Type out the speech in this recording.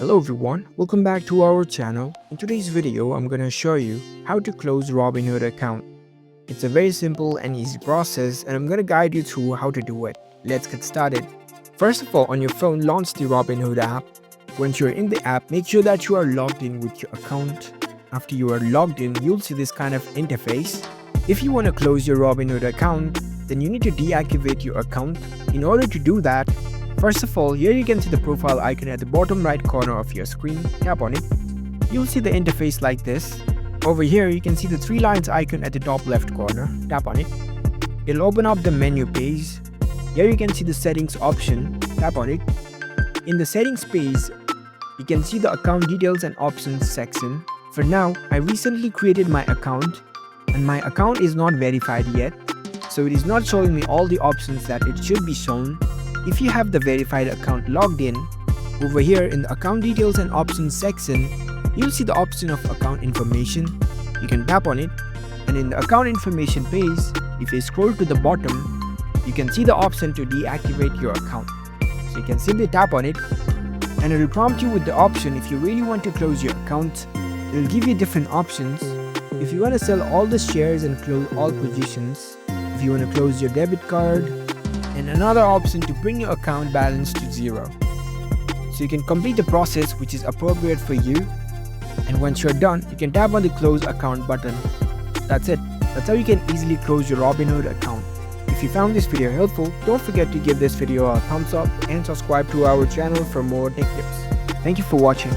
Hello everyone, welcome back to our channel. In today's video, I'm gonna show you how to close Robinhood account. It's a very simple and easy process and I'm gonna guide you through how to do it. Let's get started. First of all, on your phone, launch the Robinhood app. Once you're in the app, make sure that you are logged in with your account. After you are logged in, you'll see this kind of interface. If you want to close your Robinhood account, then you need to deactivate your account. In order to do that, first of all, here you can see the profile icon at the bottom right corner of your screen. Tap on it. You'll see the interface like this. Over here, you can see the three lines icon at the top left corner. Tap on it. It'll open up the menu page. Here you can see the settings option. Tap on it. In the settings page, you can see the account details and options section. For now, I recently created my account and my account is not verified yet. So it is not showing me all the options that it should be shown. If you have the verified account logged in, over here in the account details and options section, you'll see the option of account information. You can tap on it, and in the account information page, if you scroll to the bottom, you can see the option to deactivate your account. So you can simply tap on it and it will prompt you with the option if you really want to close your account. It will give you different options. If you want to sell all the shares and close all positions, if you want to close your debit card, and another option to bring your account balance to zero. So you can complete the process which is appropriate for you, and once you're done, you can tap on the close account button. That's it. That's how you can easily close your Robinhood account. If you found this video helpful, don't forget to give this video a thumbs up and subscribe to our channel for more tech tips. Thank you for watching.